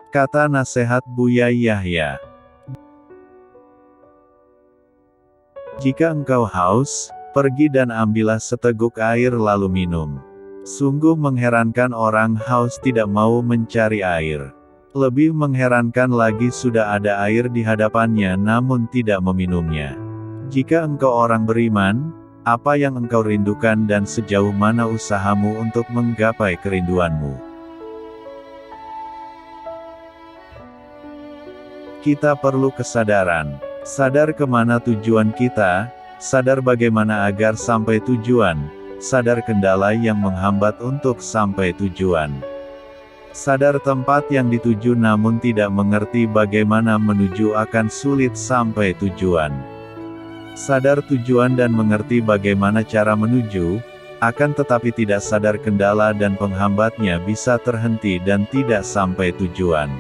Kata nasihat Buya Yahya. Jika engkau haus, pergi dan ambillah seteguk air lalu minum. Sungguh mengherankan orang haus tidak mau mencari air. Lebih mengherankan lagi sudah ada air di hadapannya namun tidak meminumnya. Jika engkau orang beriman, apa yang engkau rindukan dan sejauh mana usahamu untuk menggapai kerinduanmu? Kita perlu kesadaran. Sadar kemana tujuan kita, sadar bagaimana agar sampai tujuan, sadar kendala yang menghambat untuk sampai tujuan. Sadar tempat yang dituju namun tidak mengerti bagaimana menuju akan sulit sampai tujuan. Sadar tujuan dan mengerti bagaimana cara menuju, akan tetapi tidak sadar kendala dan penghambatnya bisa terhenti dan tidak sampai tujuan.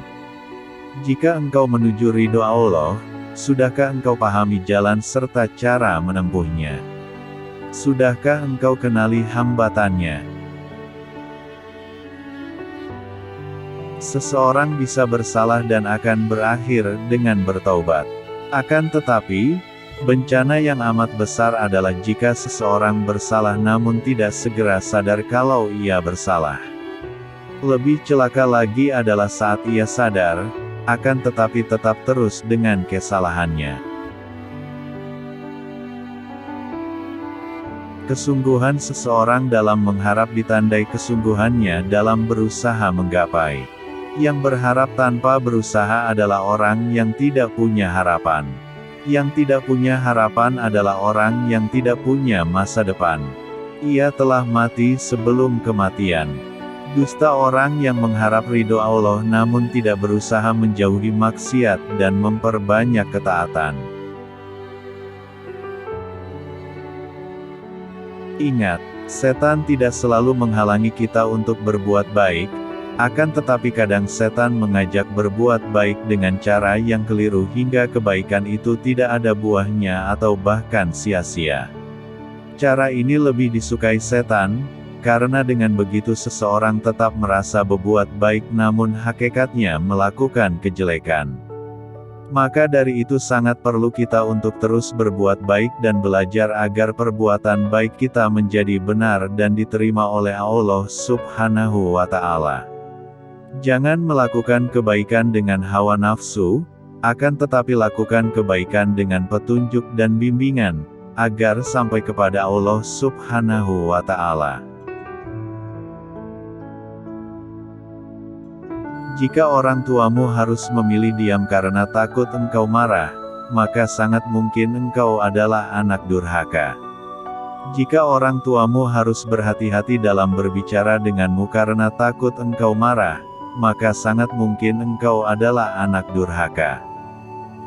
Jika engkau menuju ridho Allah, sudahkah engkau pahami jalan serta cara menempuhnya? Sudahkah engkau kenali hambatannya? Seseorang bisa bersalah dan akan berakhir dengan bertaubat. Akan tetapi, bencana yang amat besar adalah jika seseorang bersalah namun tidak segera sadar kalau ia bersalah. Lebih celaka lagi adalah saat ia sadar, akan tetapi tetap terus dengan kesalahannya. Kesungguhan seseorang dalam mengharap ditandai kesungguhannya dalam berusaha menggapai. Yang berharap tanpa berusaha adalah orang yang tidak punya harapan. Yang tidak punya harapan adalah orang yang tidak punya masa depan. Ia telah mati sebelum kematian. Dusta orang yang mengharap ridho Allah namun tidak berusaha menjauhi maksiat dan memperbanyak ketaatan. Ingat, setan tidak selalu menghalangi kita untuk berbuat baik, akan tetapi kadang setan mengajak berbuat baik dengan cara yang keliru hingga kebaikan itu tidak ada buahnya atau bahkan sia-sia. Cara ini lebih disukai setan, karena dengan begitu seseorang tetap merasa berbuat baik namun hakikatnya melakukan kejelekan. Maka dari itu sangat perlu kita untuk terus berbuat baik dan belajar agar perbuatan baik kita menjadi benar dan diterima oleh Allah Subhanahu wa Ta'ala. Jangan melakukan kebaikan dengan hawa nafsu, akan tetapi lakukan kebaikan dengan petunjuk dan bimbingan, agar sampai kepada Allah Subhanahu wa Ta'ala. Jika orang tuamu harus memilih diam karena takut engkau marah, maka sangat mungkin engkau adalah anak durhaka. Jika orang tuamu harus berhati-hati dalam berbicara denganmu karena takut engkau marah, maka sangat mungkin engkau adalah anak durhaka.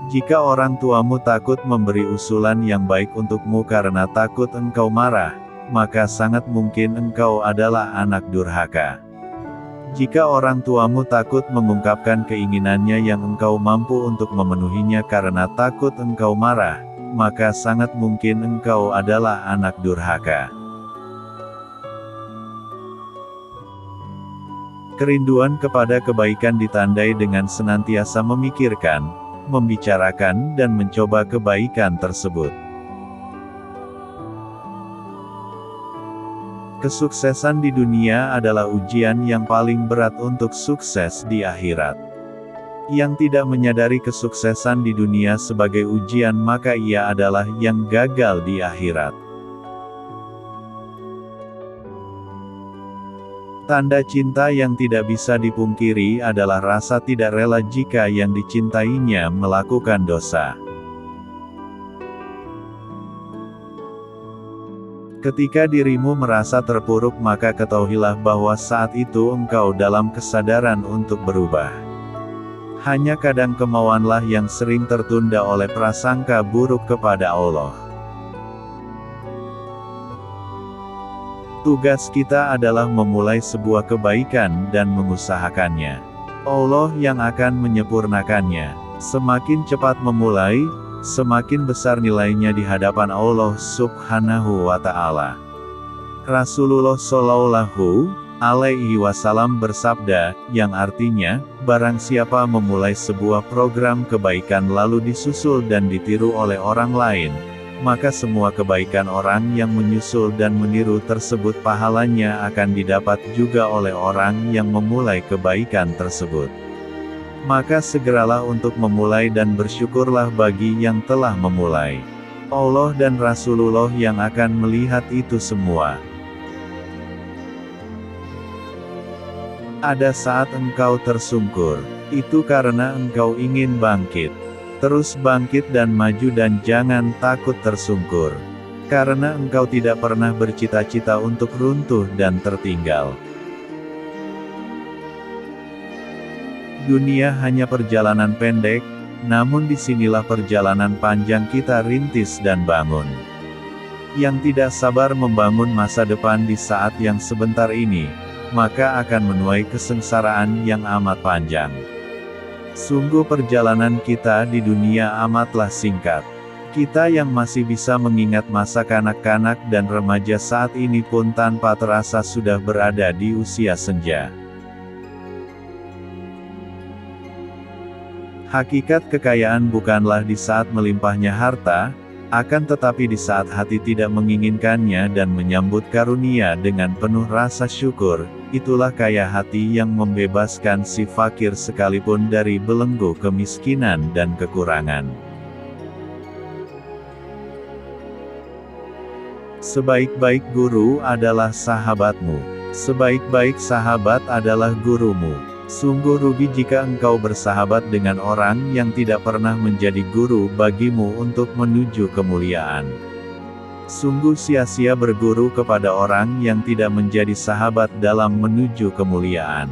Jika orang tuamu takut memberi usulan yang baik untukmu karena takut engkau marah, maka sangat mungkin engkau adalah anak durhaka. Jika orang tuamu takut mengungkapkan keinginannya yang engkau mampu untuk memenuhinya karena takut engkau marah, maka sangat mungkin engkau adalah anak durhaka. Kerinduan kepada kebaikan ditandai dengan senantiasa memikirkan, membicarakan dan mencoba kebaikan tersebut. Kesuksesan di dunia adalah ujian yang paling berat untuk sukses di akhirat. Yang tidak menyadari kesuksesan di dunia sebagai ujian maka ia adalah yang gagal di akhirat. Tanda cinta yang tidak bisa dipungkiri adalah rasa tidak rela jika yang dicintainya melakukan dosa. Ketika dirimu merasa terpuruk maka ketahuilah bahwa saat itu engkau dalam kesadaran untuk berubah. Hanya kadang kemauanlah yang sering tertunda oleh prasangka buruk kepada Allah. Tugas kita adalah memulai sebuah kebaikan dan mengusahakannya. Allah yang akan menyempurnakannya. Semakin cepat memulai, semakin besar nilainya di hadapan Allah Subhanahu wa Ta'ala. Rasulullah Shallallahu alaihi wasallam bersabda, yang artinya, barang siapa memulai sebuah program kebaikan lalu disusul dan ditiru oleh orang lain, maka semua kebaikan orang yang menyusul dan meniru tersebut pahalanya akan didapat juga oleh orang yang memulai kebaikan tersebut. Maka segeralah untuk memulai dan bersyukurlah bagi yang telah memulai. Allah dan Rasulullah yang akan melihat itu semua. Ada saat engkau tersungkur, itu karena engkau ingin bangkit. Terus bangkit dan maju dan jangan takut tersungkur. Karena engkau tidak pernah bercita-cita untuk runtuh dan tertinggal. Dunia hanya perjalanan pendek, namun disinilah perjalanan panjang kita rintis dan bangun. Yang tidak sabar membangun masa depan di saat yang sebentar ini, maka akan menuai kesengsaraan yang amat panjang. Sungguh perjalanan kita di dunia amatlah singkat. Kita yang masih bisa mengingat masa kanak-kanak dan remaja saat ini pun tanpa terasa sudah berada di usia senja. Hakikat kekayaan bukanlah di saat melimpahnya harta, akan tetapi di saat hati tidak menginginkannya dan menyambut karunia dengan penuh rasa syukur, itulah kaya hati yang membebaskan si fakir sekalipun dari belenggu kemiskinan dan kekurangan. Sebaik-baik guru adalah sahabatmu. Sebaik-baik sahabat adalah gurumu. Sungguh rugi jika engkau bersahabat dengan orang yang tidak pernah menjadi guru bagimu untuk menuju kemuliaan. Sungguh sia-sia berguru kepada orang yang tidak menjadi sahabat dalam menuju kemuliaan.